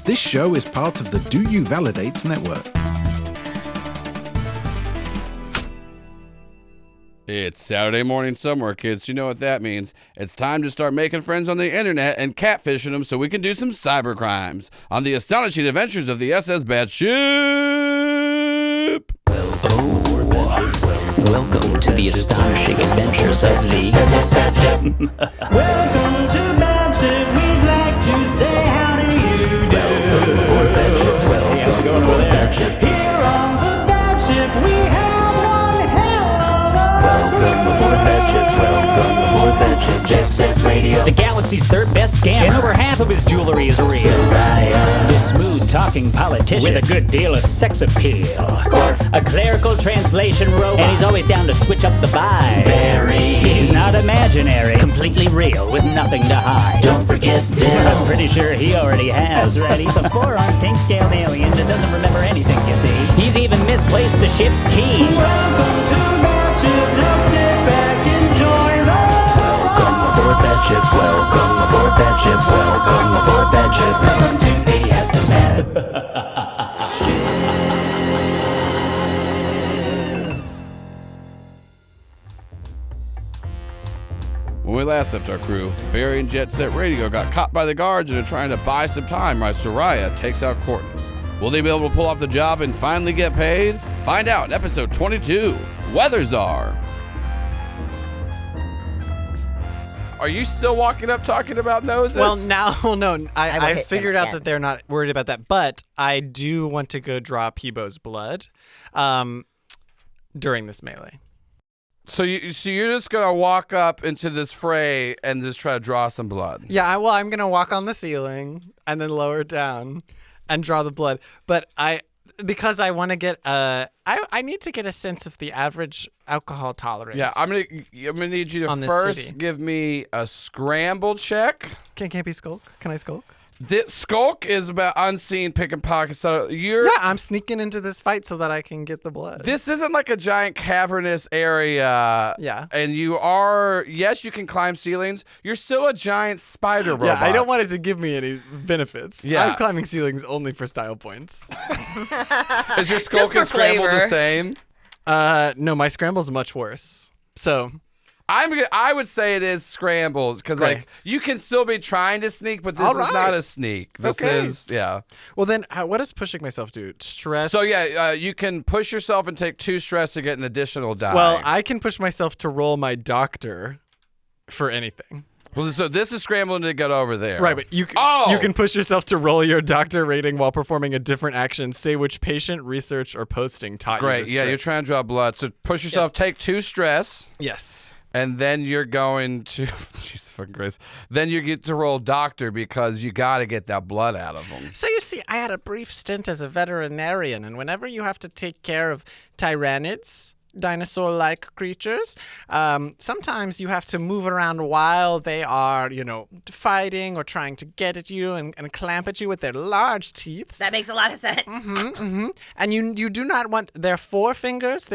This show is part of the Do You Validate network. It's Saturday morning somewhere, kids. You know what that means. It's time to start making friends on the internet and catfishing them so we can do some cyber crimes on the astonishing adventures of the SS Batship. Welcome to the astonishing adventures of the SS Batship. Welcome to Batship. We'd like to say how do you do? Hey, how's it going over there? Here on the Batship, we have one hell of a Welcome aboard Batship. Welcome aboard Batship. Jet Set Radio. The galaxy's third best scammer. And over half of his jewelry is real. Sayra. The smooth-talking politician with a good deal of sex appeal. A clerical translation robot. And he's always down to switch up the vibe. He's not imaginary. Completely real with nothing to hide. Don't forget Dill. I'm pretty sure he already has. That's right. He's a four-armed pink-scaled alien that doesn't remember anything, you see. He's even misplaced the ship's keys. Welcome to Batship. Now sit back, enjoy the Welcome aboard Batship. Welcome aboard Batship. Welcome aboard Batship. Welcome to the SS When we last left our crew, Barry and Jet Set Radio got caught by the guards and are trying to buy some time while Sayra takes out Cortness. Will they be able to pull off the job and finally get paid? Find out in episode 22, Weather Czar. Are you still walking up talking about noses? Well, no. I hit figured them out again. that they're not worried about that, but I do want to go draw Peebo's blood during this melee. So you're just gonna walk up into this fray and just try to draw some blood. Yeah, I'm going to walk on the ceiling and then lower down and draw the blood. But because I want to get I need to get a sense of the average alcohol tolerance. Yeah, I'm gonna need you to on this first city. give me a scramble check. Can't be skulk. Can I skulk? This skulk is about unseen picking pockets. So Yeah, I'm sneaking into this fight so that I can get the blood. This isn't like a giant cavernous area. Yeah. And yes, you can climb ceilings. You're still a giant spider robot. Yeah, I don't want it to give me any benefits. Yeah. I'm climbing ceilings only for style points. Is your skulk and scramble the same? No, my scramble's much worse. So I would say it is scrambles because like you can still be trying to sneak, but this is not a sneak. This is Well, then what does pushing myself do? Stress. So you can push yourself and take 2 stress to get an additional die. Well, I can push myself to roll my doctor for anything. Well, so this is scrambling to get over there. Right, but you can push yourself to roll your doctor rating while performing a different action. Say which patient, research, or posting taught you this trick. You're trying to draw blood. So push yourself, take 2 stress. Yes. And then you're going to, Jesus fucking Christ, then you get to roll doctor because you got to get that blood out of them. So you see, I had a brief stint as a veterinarian, and whenever you have to take care of tyrannids, dinosaur-like creatures, sometimes you have to move around while they are, fighting or trying to get at you and clamp at you with their large teeth. That makes a lot of sense. And you do not want their forefingers.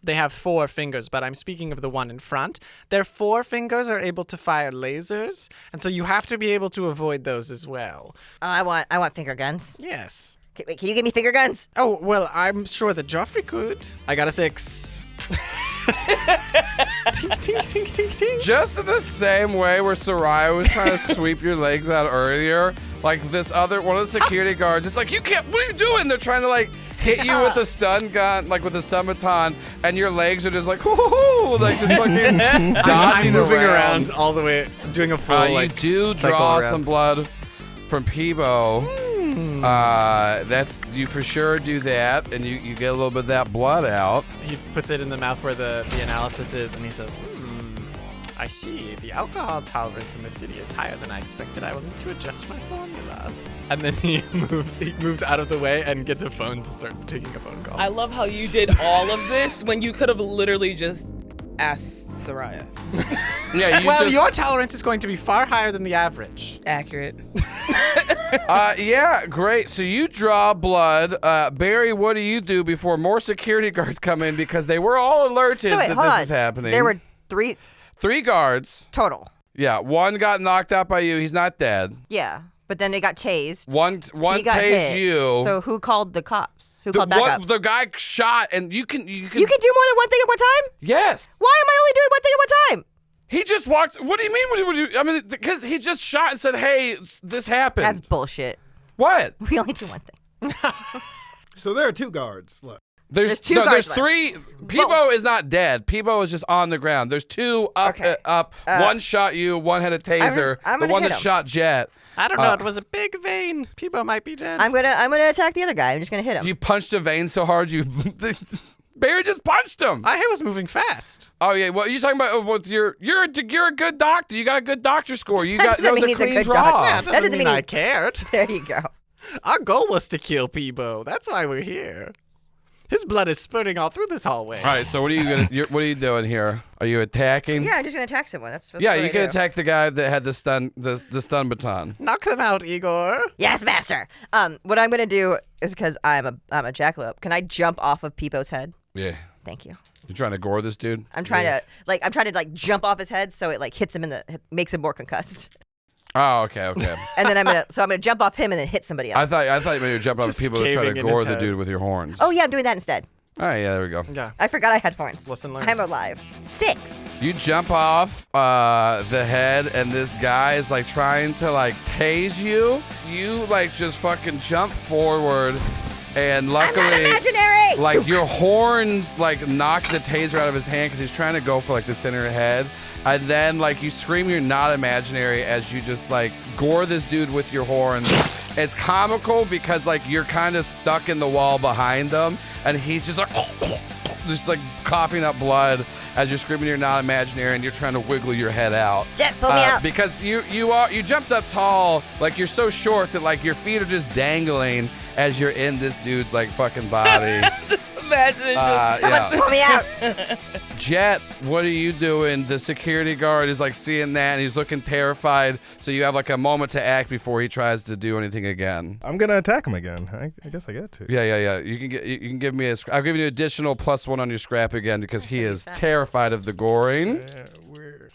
They have 4 fingers, but I'm speaking of the one in front. Their forefingers are able to fire lasers, and so you have to be able to avoid those as well. Oh, I want finger guns. Yes. Wait, can you give me finger guns? Oh, well, I'm sure that Joffrey could. I got a 6. Tink, tink, tink, tink, tink. Just in the same way where Sayra was trying to sweep your legs out earlier, like one of the security guards, it's like, you can't, what are you doing? They're trying to like hit you with a stun gun, like with a stun baton, and your legs are just like, hoo-hoo-hoo, like just fucking dodging I'm moving around all the way, doing a full you do cycle draw around. some blood from Peebo. You for sure do that, and you get a little bit of that blood out. So he puts it in the mouth where the analysis is, and he says, I see. The alcohol tolerance in the city is higher than I expected. I will need to adjust my formula. And then he moves out of the way and gets a phone to start taking a phone call. I love how you did all of this when you could have literally just asked Sayra. Yeah. Your tolerance is going to be far higher than the average. Accurate. Yeah, great. So you draw blood. Barry, what do you do before more security guards come in because they were all alerted So wait, that hold this on. is happening? There were 3 3 guards. total. Yeah, one got knocked out by you. He's not dead. Yeah. But then they got tased. One He got tased hit. you. So who called the cops? Who called backup? The guy shot, and you can. You can do more than one thing at one time? Yes. Why am I only doing one thing at one time? He just walked. What do you mean? What do you? I mean, because he just shot and said, "Hey, this happened." That's bullshit. What? We only do one thing. So there are 2 guards. Look. There's 2 guards There's 3. Peebo is not dead. Peebo is just on the ground. There's 2 up. Okay. One shot you. One had a taser. I'm the gonna one hit that him. shot Jet. I don't know. It was a big vein. Peebo might be dead. I'm gonna attack the other guy. I'm just gonna hit him. You punched a vein so hard you. Barry just punched him. I was moving fast. Oh yeah. Well, you're talking about with you're a good doctor. You got a good doctor score. You That got that doesn't was mean a he's a clean good draw. doctor. Yeah, it doesn't doesn't mean mean I he- cared. There you go. Our goal was to kill Peebo. That's why we're here. His blood is spurting all through this hallway. All right. So what are what are you doing here? Are you attacking? Yeah, I'm just gonna attack someone. That's Yeah, what you I can do. attack the guy that had the stun baton. Knock them out, Igor. Yes, master. What I'm gonna do is because I'm a jackalope. Can I jump off of Peepo's head? Yeah. Thank you. You're trying to gore this dude? I'm trying to jump off his head so it hits him makes him more concussed. Oh, okay. And then I'm gonna jump off him and then hit somebody else. I thought you were jumping on Just people that try to caving in gore his the head. dude with your horns. Oh yeah, I'm doing that instead. All right, yeah, there we go. Yeah. I forgot I had horns. Lesson learned. I'm alive. 6. You jump off the head, and this guy is like trying to like tase you. You like just fucking jump forward, and luckily, I'm not imaginary. like your horns like knock the taser out of his hand because he's trying to go for like the center of the head. And then like you scream you're not imaginary as you just like gore this dude with your horns. It's comical because like you're kind of stuck in the wall behind him, and he's just like just like coughing up blood as you're screaming you're not imaginary, and you're trying to wiggle your head out. Jet, pull me out. Because you jumped up tall, like you're so short that like your feet are just dangling as you're in this dude's like fucking body. Imagine just Yeah. Pull me out. Jet, what are you doing? The security guard is like seeing that, and he's looking terrified. So you have like a moment to act before he tries to do anything again. I'm gonna attack him again. I guess I get to. Yeah. You can give me I'll give you an additional +1 on your scrap again because he is terrified of the goring. Yeah, weird.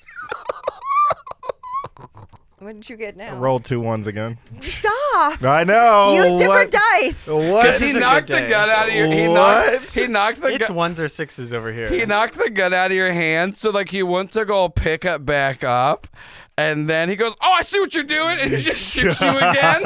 What did you get now? I rolled 2 1s again. Stop. I know. Use different what? dice. What? Because he is a knocked good the day. gun out of your. He What? knocked the It's gun. 1s or 6s over here. He knocked the gun out of your hand, so like you went to go pick it back up, and then he goes, "Oh, I see what you're doing," and he just shoots you again.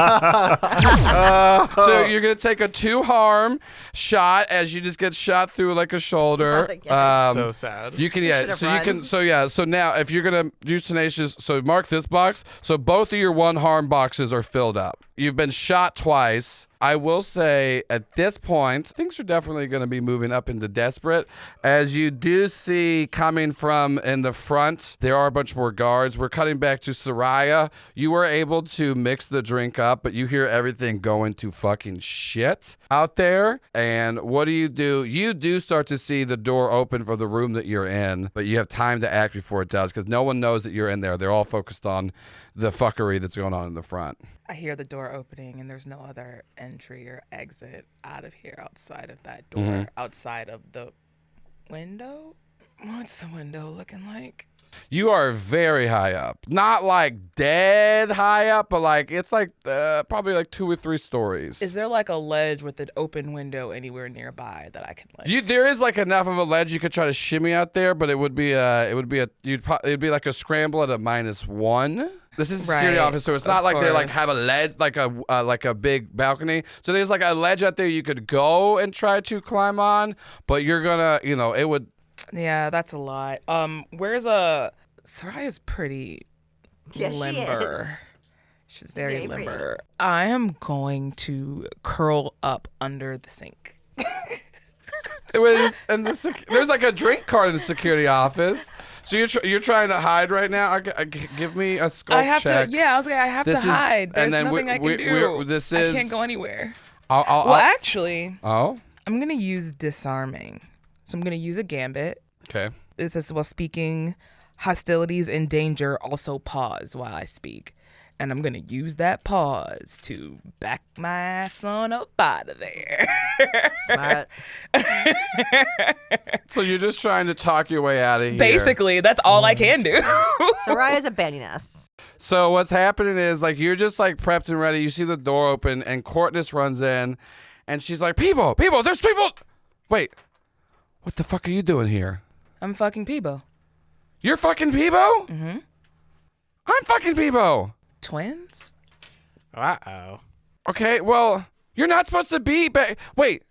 So you're gonna take a 2 harm shot as you just get shot through like a shoulder. So sad. You can should've run. So now if you're gonna use tenacious, so mark this box. So both of your 1 harm boxes are filled up. You've been shot twice. I will say at this point, things are definitely going to be moving up into desperate. As you do see coming from in the front, there are a bunch more guards. We're cutting back to Sayra. You were able to mix the drink up, but you hear everything going to fucking shit out there. And what do? You do start to see the door open for the room that you're in, but you have time to act before it does because no one knows that you're in there. They're all focused on the fuckery that's going on in the front. I hear the door opening, and there's no other entry or exit out of here outside of that door, outside of the window. What's the window looking like? You are very high up. Not like dead high up, but like it's like probably like 2 or 3 stories. Is there like a ledge with an open window anywhere nearby that I can like? There is like enough of a ledge you could try to shimmy out there, but it would be like a scramble at a -1. This is a security Right, office, so it's of not like they like course. have a ledge like a big balcony. So there's like a ledge out there you could go and try to climb on, but you're gonna it would. Yeah, that's a lot. Saraya's pretty Yes, she limber. is. She's very Very limber. I am going to curl up under the sink. There's like a drink cart in the security office. So you're trying to hide right now. Give me a sculpt I have check. to. Yeah, I was like, I have This to is- hide. There's and then nothing I can do. I can't go anywhere. I'll, Well, actually, oh, I'm gonna use disarming. So I'm gonna use a gambit. okay. It says, while speaking, hostilities and danger also pause while I speak. And I'm going to use that pause to back my ass on up out of there. Smart. So you're just trying to talk your way out of here. Basically, that's all I can do. Saraya's abandoning us. So what's happening is like you're just like prepped and ready. You see the door open and Courtness runs in and she's like, people, there's people. Wait, what the fuck are you doing here? I'm fucking Peebo. You're fucking Peebo? Mm-hmm. I'm fucking Peebo. Twins? Uh-oh. Okay, well, you're not supposed to be wait.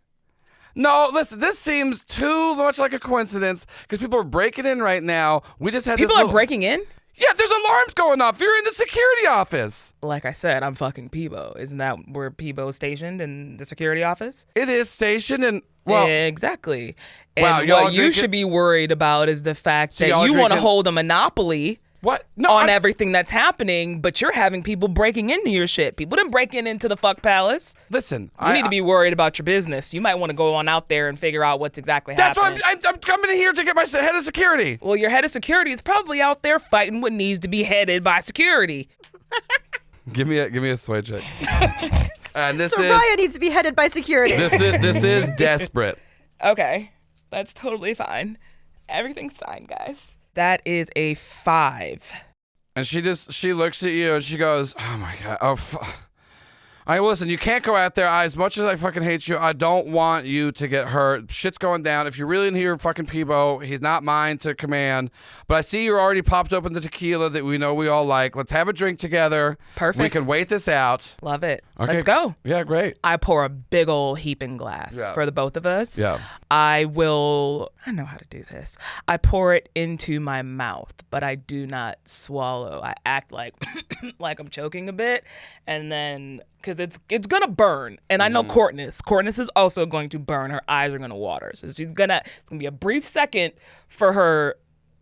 No, listen, this seems too much like a coincidence because people are breaking in right now. We just had People this are breaking in? Yeah, there's alarms going off. You're in the security office. Like I said, I'm fucking Peebo. Isn't that where Peebo's stationed in the security office? It is stationed and, well... Exactly. Wow, And y'all what you should be worried about is the fact that you want to hold a monopoly What? No, on everything that's happening, but you're having people breaking into your shit. People didn't break into the fuck palace. Listen, You need to be worried about your business. You might want to go on out there and figure out what's exactly happening. That's why I'm coming in here to get my head of security. Well, your head of security is probably out there fighting what needs to be headed by security. Give me a sway check. And this Soraya needs to be headed by security. this is desperate. Okay, that's totally fine. Everything's fine, guys. That is a 5. And she looks at you and she goes, "Oh my god, listen, you can't go out there. As much as I fucking hate you, I don't want you to get hurt. Shit's going down. If you're really in here, fucking Peebo, he's not mine to command. But I see you already popped open the tequila that we know we all like. Let's have a drink together. Perfect. We can wait this out. Love it. Okay. Let's go. Yeah, great. I pour a big old heaping glass for the both of us. Yeah. I know how to do this. I pour it into my mouth, but I do not swallow. I act like like I'm choking a bit, and then because it's gonna burn. And I know Courtness is also going to burn. Her eyes are gonna water. So it's gonna be a brief second for her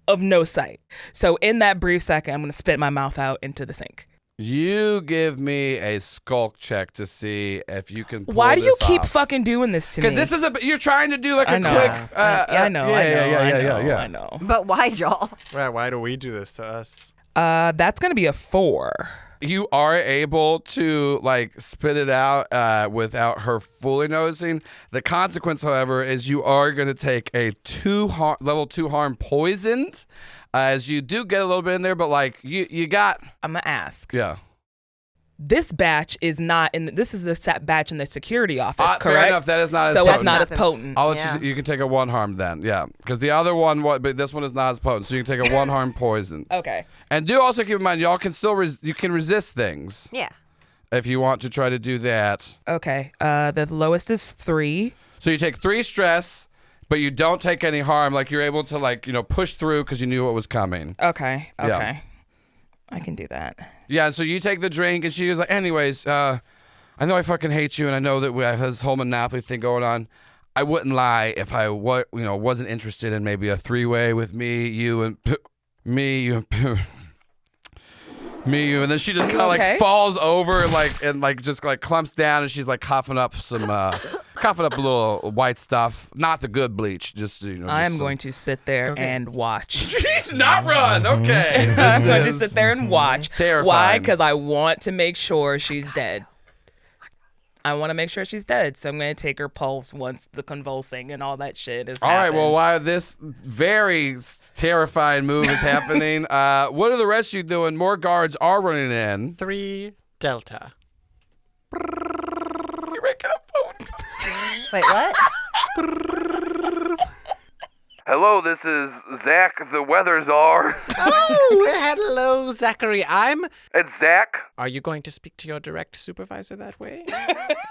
of no sight. So in that brief second, I'm gonna spit my mouth out into the sink. You give me a skulk check to see if you can pull Why do you this keep off. fucking doing this to me? Because this is you're trying to do like a I know. quick. I know. Yeah. I know. But why, Joel? Why do we do this to us? That's gonna be a 4. You are able to like spit it out without her fully noticing. The consequence, however, is you are going to take a level 2 harm poisoned, as you do get a little bit in there, but like you got. I'm gonna ask. Yeah. This batch is not in. This is a batch in the security office, correct? Fair enough. That is not as so potent. it's not as potent. I'll let you can take a 1 harm then. Yeah, because the other one, but this one is not as potent, so you can take a 1 harm poison. Okay. And do also keep in mind, y'all can still you can resist things. Yeah. If you want to try to do that. Okay. The lowest is 3. So you take 3 stress, but you don't take any harm. Like you're able to push through because you knew what was coming. Okay. Yeah. I can do that. Yeah. So you take the drink, and she was like, "Anyways, I know I fucking hate you, and I know that we have this whole Monopoly thing going on. I wouldn't lie if I wasn't interested in maybe a 3-way with me, you, and me, you." And then she just kind of like falls over and just clumps down, and she's like coughing up a little white stuff, not the good bleach. Just I am going to sit there and watch. Jeez, not run. Okay, I'm going to sit there and watch. Terrifying. Why? Because I want to make sure she's dead. I want to make sure she's dead, so I'm going to take her pulse once the convulsing and all that shit is all right, happened. well, while this very terrifying move is happening, what are the rest of you doing? More guards are running in. 3 Delta. Wait, what? Hello, this is Zach, the weather czar. Oh, hello, Zachary. It's Zach. Are you going to speak to your direct supervisor that way?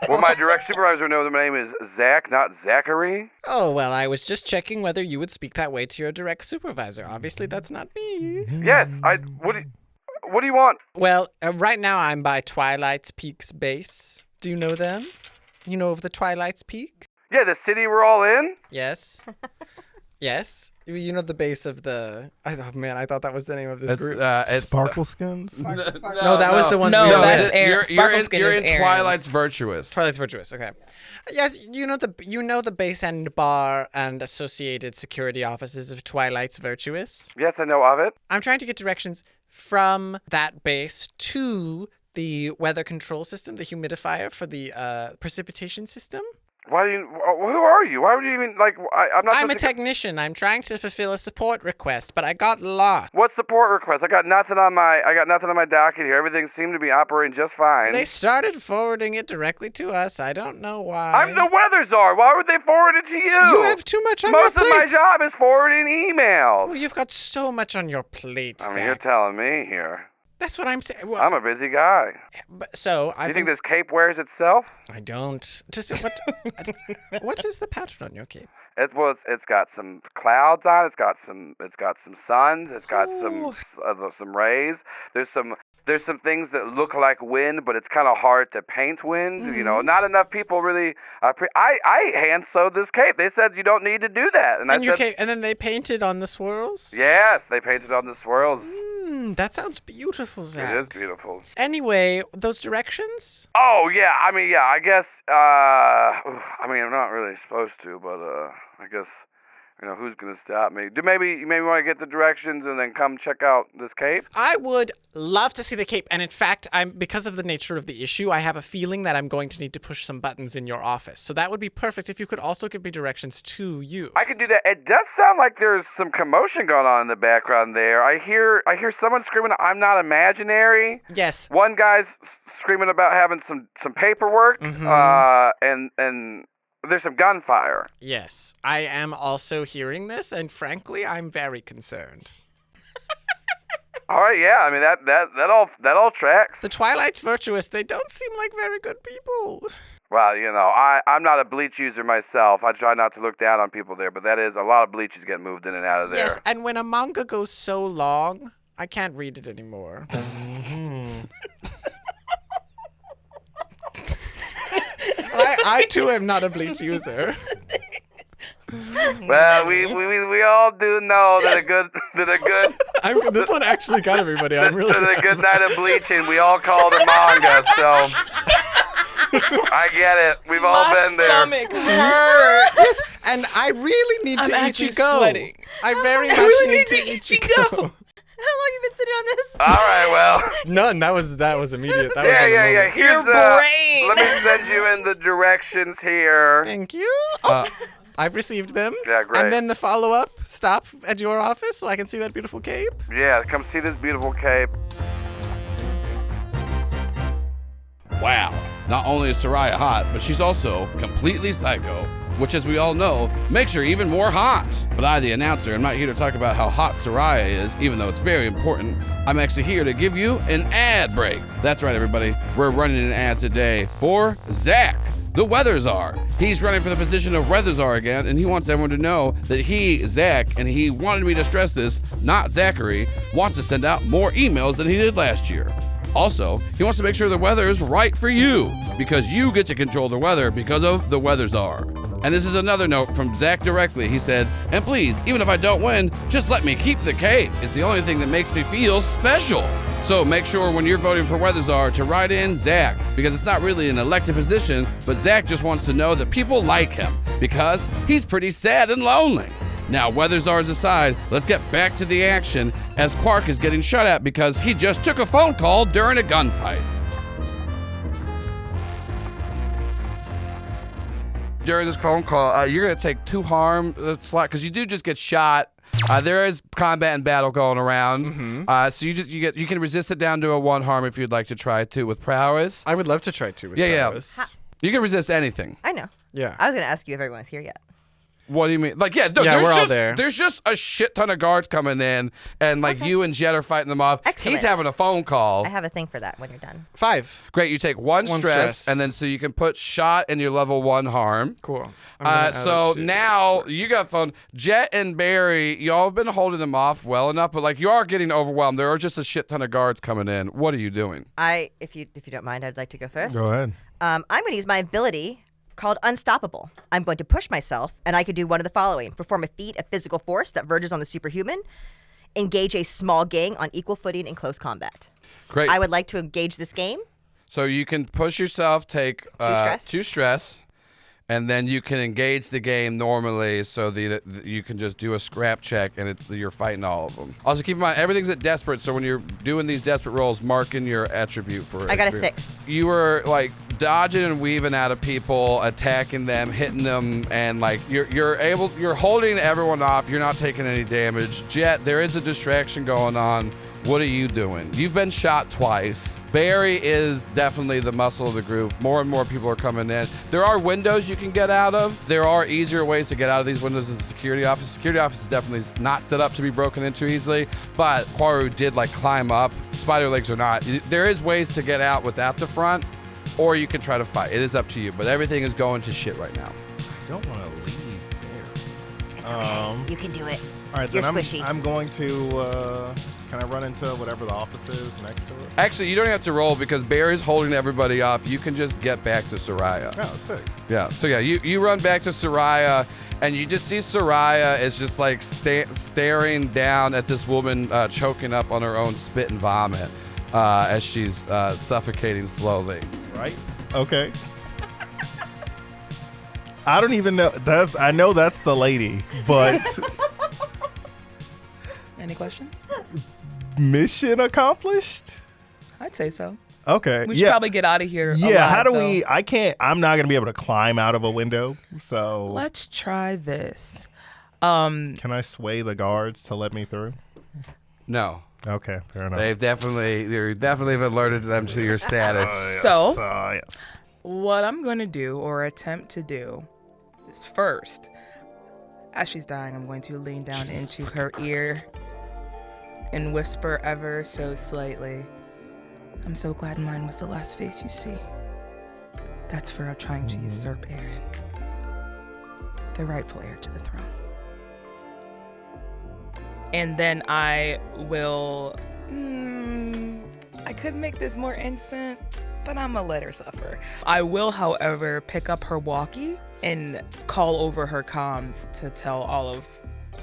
Well, my direct supervisor knows that my name is Zach, not Zachary. Oh, well, I was just checking whether you would speak that way to your direct supervisor. Obviously, that's not me. Yes, what do you want? Well, right now I'm by Twilight's Peak's base. Do you know them? You know of the Twilight's Peak? Yeah, the city we're all in? Yes. Yes. You know the base of the... Oh, man, I thought that was the name of this group. It's Sparkle Skins? No, that was the ones No, we were that's with. Aaron. Sparkle Skin You're is in Aaron's. Twilight's Virtuous. Twilight's Virtuous, okay. Yes, you know the base and bar and associated security offices of Twilight's Virtuous? Yes, I know of it. I'm trying to get directions from that base to the weather control system, the humidifier for the precipitation system. Why do you? Who are you? Why would you even like? I'm not. I'm a technician. I'm trying to fulfill a support request, but I got lost. What support request? I got nothing on my docket here. Everything seemed to be operating just fine. They started forwarding it directly to us. I don't know why. I'm the weather czar. Why would they forward it to you? You have too much on your Most plate. of my job is forwarding emails. Oh, you've got so much on your plate, I mean, Zach. you're telling me here. That's what I'm saying. Well, I'm a busy guy. so Do you think this cape wears itself? I don't. Just what? What is the pattern on your cape? It's got some clouds on it. It's got some suns. It's got some rays. There's some things that look like wind, but it's kind of hard to paint wind. Mm-hmm. You know, not enough people really. I hand sewed this cape. They said you don't need to do that, and I said, and then they painted on the swirls. yes, they painted on the swirls. That sounds beautiful, Zach. It is beautiful. Anyway, those directions? Oh yeah, I guess. I'm not really supposed to, but I guess. Who's gonna stop me? Maybe you want to get the directions and then come check out this cape? I would love to see the cape, and in fact, because of the nature of the issue, I have a feeling that I'm going to need to push some buttons in your office. So that would be perfect if you could also give me directions to you. I could do that. It does sound like there's some commotion going on in the background there. I hear someone screaming, "I'm not imaginary." Yes. One guy's screaming about having some paperwork, and there's some gunfire. Yes, I am also hearing this, and frankly, I'm very concerned. All right, yeah. I mean that all tracks. The Twilight's virtuous. They don't seem like very good people. Well, I'm not a bleach user myself. I try not to look down on people there, but that is a lot of bleaches get moved in and out of there. Yes, and when a manga goes so long, I can't read it anymore. I too am not a bleach user. Well, we all do know that a good This one actually got everybody. I'm really that a good night of bleaching we all call the manga. So I get it. We've all been there. My stomach hurts. Yes, and I really need to actually Ichigo. sweating. I very much really need to need to Ichigo. How long you been sitting on this? All right, well. None. That was immediate. That was Yeah, in the yeah, yeah. moment. Here's Your brain. Let me send you in the directions here. Thank you. Oh, I've received them. Yeah, great. And then the follow-up stop at your office so I can see that beautiful cape. Yeah, come see this beautiful cape. Wow. Not only is Sayra hot, but she's also completely psycho, which, as we all know, makes her even more hot. But I, the announcer, am not here to talk about how hot Sayra is, even though it's very important. I'm actually here to give you an ad break. That's right, everybody. We're running an ad today for Zach, the weather czar. He's running for the position of weather czar again, and he wants everyone to know that he, Zach, and he wanted me to stress this, not Zachary, wants to send out more emails than he did last year. Also, he wants to make sure the weather is right for you, because you get to control the weather because of the weather czar. And this is another note from Zach directly. He said, and please, even if I don't win, just let me keep the cape. It's the only thing that makes me feel special. So make sure when you're voting for weather czar to write in Zach, because it's not really an elected position, but Zach just wants to know that people like him, because he's pretty sad and lonely. Now, weather czars aside, let's get back to the action as Quark is getting shot at because he just took a phone call during a gunfight. During this phone call, you're going to take 2 harm slot because you do just get shot. There is combat and battle going around. So you can resist it down to a 1 harm if you'd like to try to with prowess. I would love to try to with prowess. You can resist anything. I know. Yeah. I was going to ask you if everyone's here yet. What do you mean? Like, we're all there. There's just a shit ton of guards coming in, and you and Jet are fighting them off. Excellent. He's having a phone call. I have a thing for that when you're done. 5. Great, you take 1 stress, and then so you can put shot in your level 1 harm. Cool. So now you got phone. Jet and Barry, y'all have been holding them off well enough, but you are getting overwhelmed. There are just a shit ton of guards coming in. What are you doing? If you don't mind, I'd like to go first. Go ahead. I'm going to use my ability called Unstoppable. I'm going to push myself, and I could do one of the following. Perform a feat of physical force that verges on the superhuman. Engage a small gang on equal footing in close combat. Great. I would like to engage this game. So you can push yourself, take 2 stress, and then you can engage the game normally so that you can just do a scrap check and you're fighting all of them. Also, keep in mind, everything's at desperate, so when you're doing these desperate rolls, mark in your attribute for I got a experience. 6. You were, dodging and weaving out of people, attacking them, hitting them, and like you're holding everyone off. You're not taking any damage. Jet, there is a distraction going on. What are you doing? You've been shot twice. Barry is definitely the muscle of the group. More and more people are coming in. There are windows you can get out of. There are easier ways to get out of these windows in the security office. Security office is definitely not set up to be broken into easily, but Quaru did like climb up. Spider legs or not. There is ways to get out without the front, or you can try to fight. It is up to you, but everything is going to shit right now. I don't want to leave there. It's okay. You can do it. All right, You're then squishy. I'm going to. Can I run into whatever the office is next to us? Actually, you don't have to roll because Barry's holding everybody off. You can just get back to Soraya. Oh, sick. Yeah. So yeah, you run back to Soraya, and you just see Soraya is just like staring down at this woman choking up on her own spit and vomit as she's suffocating slowly. Right. Okay. I don't even know. I know that's the lady, but Any questions? mission accomplished. I'd say so. Okay. We should probably get out of here. Yeah. alive, How do though. we? I can't. I'm not gonna be able to climb out of a window. So Let's try this. can I sway the guards to let me through? No. Okay. Fair enough. You've definitely alerted them to your status. So, yes. what I'm going to do or attempt to do is first, as she's dying, I'm going to lean down into her ear and whisper ever so slightly, "I'm so glad mine was the last face you see. That's for trying to usurp Aaron, the rightful heir to the throne." And then I will, I could make this more instant, but I'm gonna let her suffer. I will, however, pick up her walkie and call over her comms to tell all of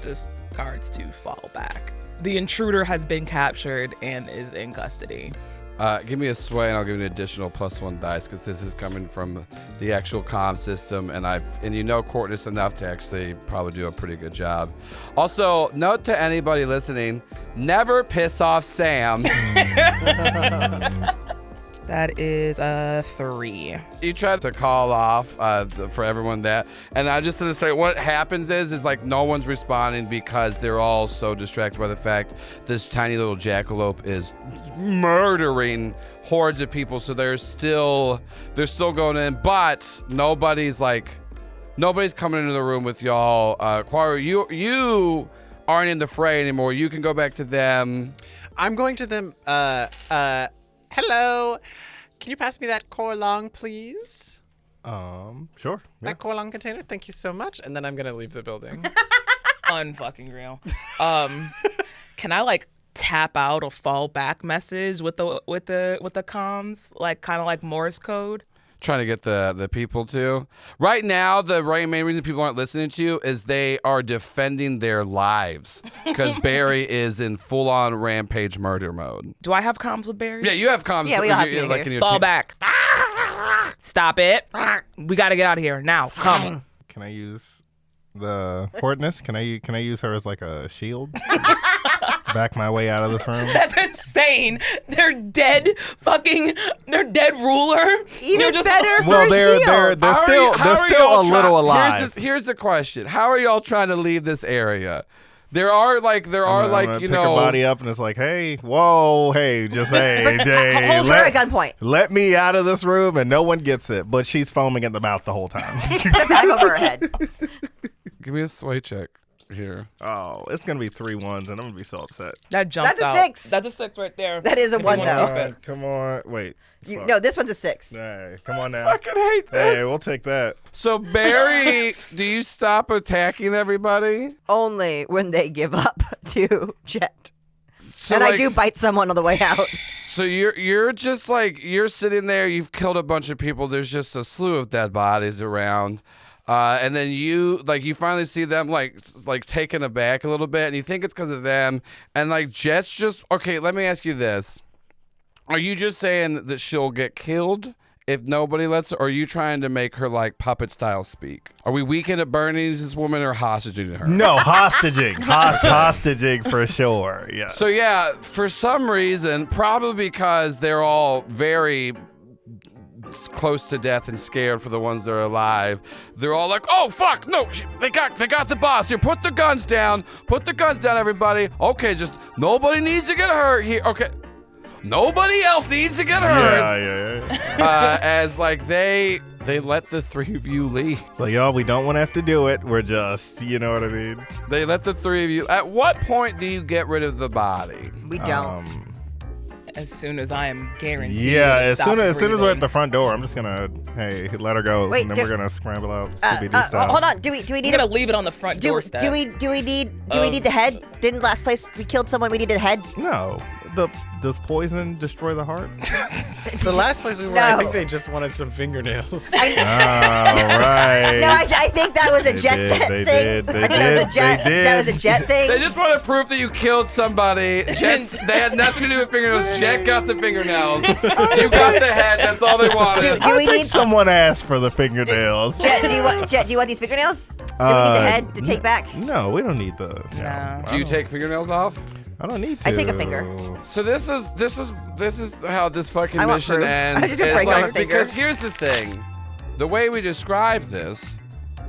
the guards to fall back. The intruder has been captured and is in custody. Give me a sway, and I'll give you an additional +1 dice because this is coming from the actual comm system, and you know Courtness enough to actually probably do a pretty good job. Also, note to anybody listening: never piss off Samm. That is a 3. You tried to call off for everyone that, and I'm just gonna say what happens is like no one's responding because they're all so distracted by the fact this tiny little jackalope is murdering hordes of people. So they're still going in, but nobody's coming into the room with y'all. Quaru, you aren't in the fray anymore. You can go back to them. I'm going to them. Hello. Can you pass me that Corlong, please? Sure. Yeah. That Corlong container. Thank you so much. And then I'm gonna leave the building. Unfucking real. Can I like tap out a fallback message with the comms, like kind of like Morse code? Trying to get the people to. Right now, the main reason people aren't listening to you is they are defending their lives because Barry is in full-on rampage murder mode. Do I have comms with Barry? Yeah, you have comms. Yeah, we all have like in your Fall team. back. Stop it. We got to get out of here now. Come. Can I use the Courtness? Can I use her as like a shield? Back my way out of this room. That's insane. They're dead ruler. Even just, better for Well, a they're shield. still a little alive. Here's the question: how are y'all trying to leave this area? There are I'm gonna you pick her know. body up and it's like, hey, whoa, hey, just hey, Hold her at gunpoint. let me out of this room and no one gets it, but she's foaming at the mouth the whole time. Back over her head. Give me a sway check here. Oh, it's gonna be 3 1s and I'm gonna be so upset. That jumped That's a out. 6. That's a 6 right there. That is a If you 1 wanna though. keep it. Come on, wait. Fuck. No, this one's a 6. Hey, come on now. Fucking hate this. Hey, we'll take that. So Barry, do you stop attacking everybody? Only when they give up to Jet. So And I do bite someone on the way out. So you're just like you're sitting there. You've killed a bunch of people. There's just a slew of dead bodies around, and then you finally see them like taken aback a little bit, and you think it's because of them. And like Jet's just okay. Let me ask you this: are you just saying that she'll get killed if nobody lets her, or are you trying to make her like puppet style speak? Are we weekend at Bernie's this woman or hostage her? No, hostage. Hostage for sure. Yes. So yeah, for some reason, probably because they're all very close to death and scared for the ones that are alive. They're all like, "Oh fuck, no! They got the boss here. Put the guns down. Put the guns down, everybody. Okay, just nobody needs to get hurt here. Okay, nobody else needs to get hurt." Yeah. As like they let the three of you leave. So y'all, we don't want to have to do it. We're just, you know what I mean? They let the three of you. At what point do you get rid of the body? We don't. As soon as I am guaranteed. Yeah, to as stop soon as we're at breathing. the front door, I'm just gonna let her go, Wait, and then we're gonna scramble out Scooby-Doo hold style. on. Do we I'm need gonna leave it on the front do doorstep. we need the head? Didn't last place we killed someone? We needed the head. No, does poison destroy the heart? The last place we were, I No. think they just wanted some fingernails. All right. No, I think that was a They jet did, set they thing. did, they I think that was a did, jet. they That was a did. jet thing. They just want to prove that you killed somebody. Jets, they had nothing to do with fingernails. Jet got the fingernails. You got the head. That's all they wanted. Do we I think need someone asked for the fingernails. Jet? Do you want these fingernails? Do we need the head to take back? No, we don't need the. No. Do you take fingernails off? I don't need to. I take a finger. So this is how this fucking I want mission proof. ends. I just break It's on like, a finger. because here's the thing, the way we described this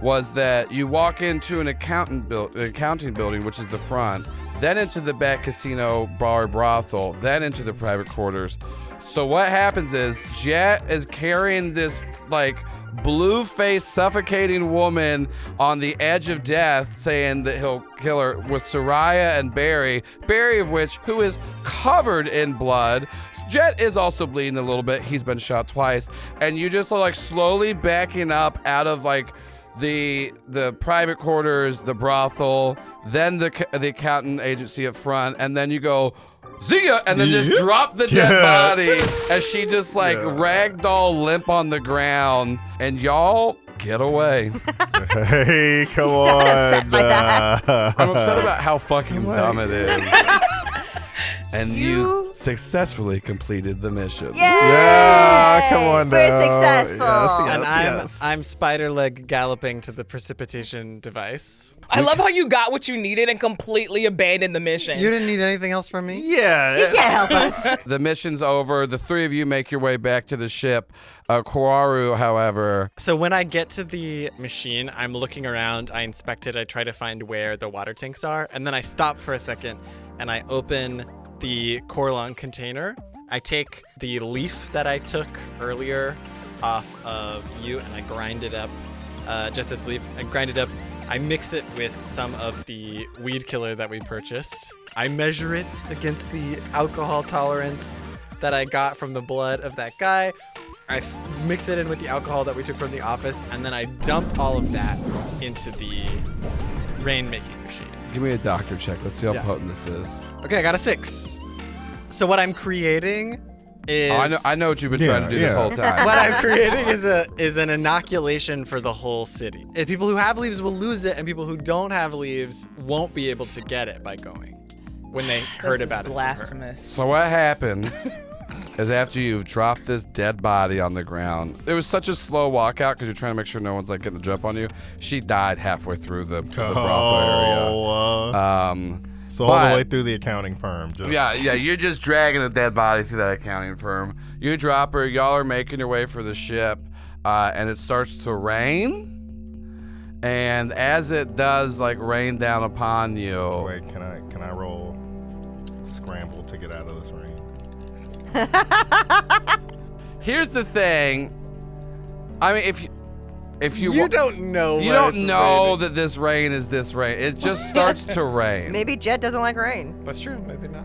was that you walk into an accounting building, which is the front, then into the back casino bar brothel, then into the private quarters. So what happens is Jet is carrying this like blue-faced, suffocating woman on the edge of death, saying that he'll kill her, with Soraya and Barry of which, who is covered in blood. Jet is also bleeding a little bit. He's been shot twice. And you just are like slowly backing up out of like the private quarters, the brothel, then the accountant agency up front, and then you go, "See ya," and then just drop the dead body as she just like ragdoll limp on the ground, and y'all get away. Hey, come You sound upset on. by that. I'm upset about how fucking dumb it is. And you successfully completed the mission. Yeah, come on We're now. successful. And Yes. I'm spider leg galloping to the precipitation device. I love how you got what you needed and completely abandoned the mission. You didn't need anything else from me? Yeah. You can't help us. The mission's over. The three of you make your way back to the ship. Kwaru, however, So when I get to the machine, I'm looking around, I inspect it, I try to find where the water tanks are, and then I stop for a second and I open the Corlon container. I take the leaf that I took earlier off of you and I grind it up, just this leaf. I grind it up. I mix it with some of the weed killer that we purchased. I measure it against the alcohol tolerance that I got from the blood of that guy. I mix it in with the alcohol that we took from the office, and then I dump all of that into the rain-making machine. give me a doctor check. Let's see how Yeah. potent this is. Okay, I got a 6. So what I'm creating is... Oh, I know what you've been trying to do this whole time. What I'm creating is an inoculation for the whole city. And people who have leaves will lose it, and people who don't have leaves won't be able to get it by going when they heard about it. Blasphemous. So what happens is after you've dropped this dead body on the ground, it was such a slow walkout because you're trying to make sure no one's like getting the jump on you. She died halfway through the brothel area. So all but- the way through the accounting firm. Just Yeah, you're just dragging a dead body through that accounting firm. You drop her, y'all are making your way for the ship, and it starts to rain. And as it does, like, rain down upon you. Wait, can I roll scramble to get out of this rain? Here's the thing. I mean, if you You don't know. you when don't it's know raining. that this rain is this rain. It just starts to rain. Maybe Jet doesn't like rain. That's true. Maybe not.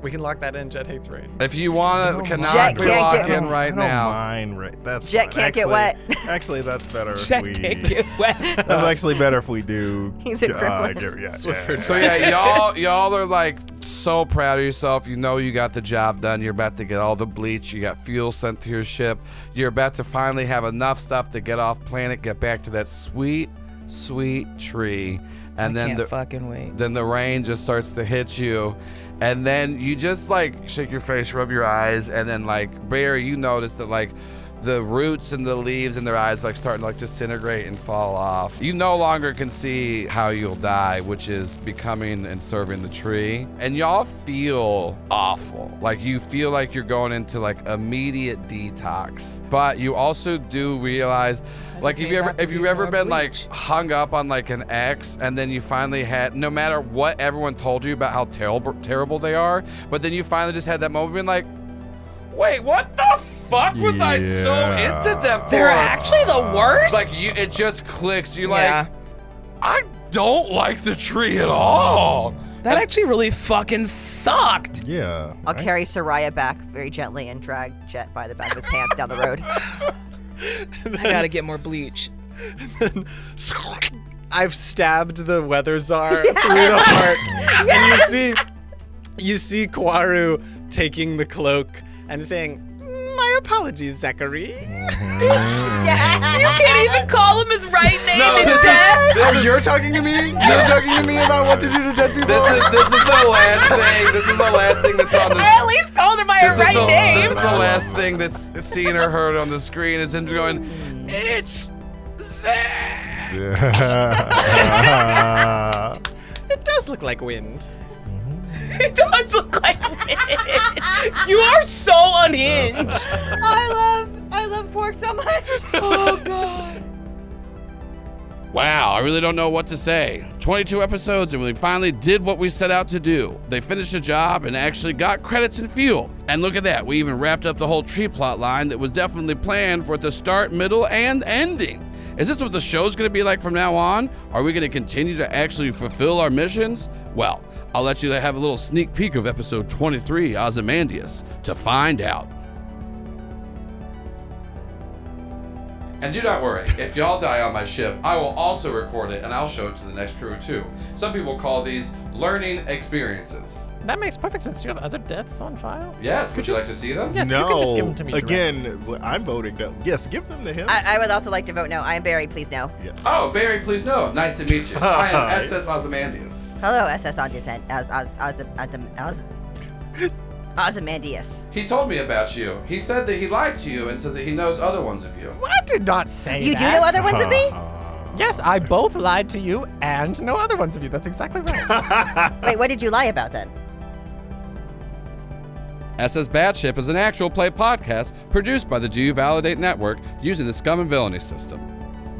We can lock that in. Jet hates rain. If you want to Jet canonically can't lock get- in right I don't now. mind, right? That's Jet fine. can't get wet. Actually, that's better. Jet if we, can't get wet. That's actually better if we do. He's a gremlin. Yeah. So yeah, y'all are like so proud of yourself. You know you got the job done. You're about to get all the bleach. You got fuel sent to your ship. You're about to finally have enough stuff to get off planet, get back to that sweet, sweet tree, and then Can't fucking wait. then the rain just starts to hit you. And then you just like shake your face, rub your eyes, and then like Barry, you notice that like the roots and the leaves in their eyes like starting to like disintegrate and fall off. You no longer can see how you'll die, which is becoming and serving the tree. And y'all feel awful. Like you feel like you're going into like immediate detox. But you also do realize, like if you've ever been like hung up on like an ex and then you finally had, no matter what everyone told you about how terrible they are, but then you finally just had that moment being like, wait, what the fuck was I so into them for? They're actually the worst? Like it just clicks. You're like, I don't like the tree at all. That actually really fucking sucked. Yeah. I'll carry Soraya back very gently and drag Jet by the back of his pants down the road. I gotta get more bleach. I've stabbed the weather czar through the heart. Yes! And you see Kwaru taking the cloak and saying, "My apologies, Zachary." You can't even call him his right name in death. Oh, you're talking to me? You're talking to me about what to do to dead people? This is the last thing. This is the last thing that's on the. I at least called her by her right name. This is the last thing that's seen or heard on the screen. Is him going, "It's Zane." Yeah. It does look like wind. It does look like wind. You are so unhinged. I love pork so much. Oh, God. Wow, I really don't know what to say. 22 episodes and we finally did what we set out to do. They finished the job and actually got credits and fuel. And look at that, we even wrapped up the whole tree plot line that was definitely planned for at the start, middle, and ending. Is this what the show's gonna be like from now on? Are we gonna continue to actually fulfill our missions? Well, I'll let you have a little sneak peek of episode 23, Ozymandias, to find out. And do not worry, if y'all die on my ship, I will also record it and I'll show it to the next crew too. Some people call these learning experiences. That makes perfect sense. Do you have other deaths on file? Yes, would you like to see them? Yes, you can just give them to me directly. Again, I'm voting no. Yes, give them to him. I would also like to vote no. I am Barry, please no. Yes. Oh, Barry, please no. Nice to meet you. I am SS Ozymandias. Hello, SS Ozymandias. He told me about you. He said that he lied to you and says that he knows other ones of you. I did not say You that. do know other ones of me? Yes, I both lied to you and no other ones of you. That's exactly right. Wait, what did you lie about then? SS Batship is an actual play podcast produced by the Do You Validate Network using the Scum and Villainy system.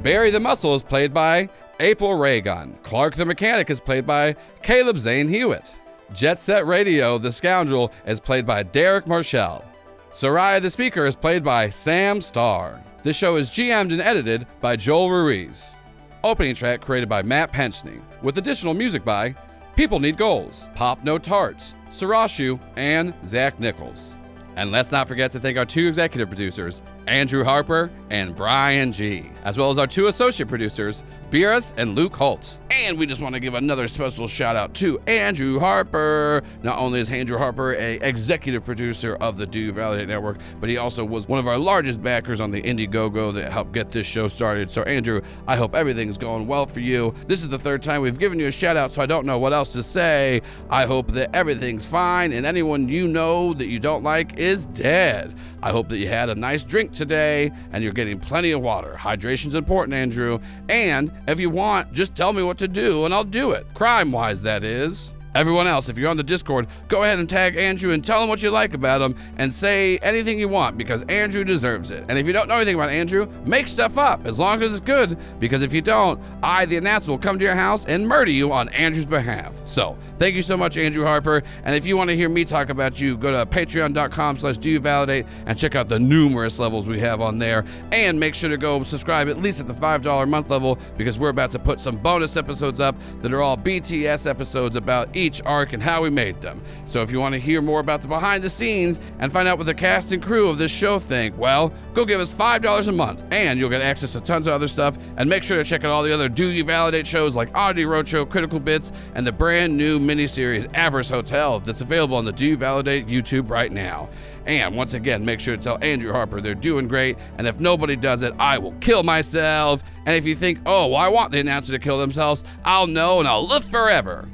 Barry the Muscle is played by April Raygun. Clark the Mechanic is played by Caleb Zane Huett. Jet Set Radio, the Scoundrel, is played by Derick Marchel. Soraya the Speaker is played by Samm Starr. This show is GM'd and edited by Joel Ruiz. Opening track created by Matt Penchney, with additional music by People Need Goals, Pop No Tarts, Sarashu, and Zach Nichols. And let's not forget to thank our two executive producers, Andrew Harper and Brian G., as well as our two associate producers, Beerus and Luke Holt. And we just want to give another special shout out to Andrew Harper. Not only is Andrew Harper an executive producer of the Do You Validate Network, but he also was one of our largest backers on the Indiegogo that helped get this show started. So Andrew, I hope everything's going well for you. This is the third time we've given you a shout out, so I don't know what else to say. I hope that everything's fine and anyone you know that you don't like is dead. I hope that you had a nice drink today and you're getting plenty of water. Hydration's important, Andrew. And if you want, just tell me what to do and I'll do it. Crime-wise, that is. Everyone else, if you're on the Discord, go ahead and tag Andrew and tell him what you like about him and say anything you want because Andrew deserves it. And if you don't know anything about Andrew, make stuff up as long as it's good because if you don't, I, the announcer, will come to your house and murder you on Andrew's behalf. So, thank you so much, Andrew Harper. And if you want to hear me talk about you, go to patreon.com/doyouvalidate and check out the numerous levels we have on there. And make sure to go subscribe at least at the $5 a month level because we're about to put some bonus episodes up that are all BTS episodes about each arc and how we made them. So if you want to hear more about the behind the scenes and find out what the cast and crew of this show think, well, go give us $5 a month and you'll get access to tons of other stuff. And make sure to check out all the other Do You Validate shows like Oddity Roadshow, Critical Bits, and the brand new miniseries Avarice Hotel that's available on the Do You Validate YouTube right now. And once again, make sure to tell Andrew Harper they're doing great, and if nobody does it, I will kill myself. And if you think, oh, well, I want the announcer to kill themselves, I'll know and I'll live forever.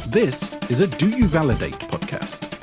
This is a Do You Validate podcast.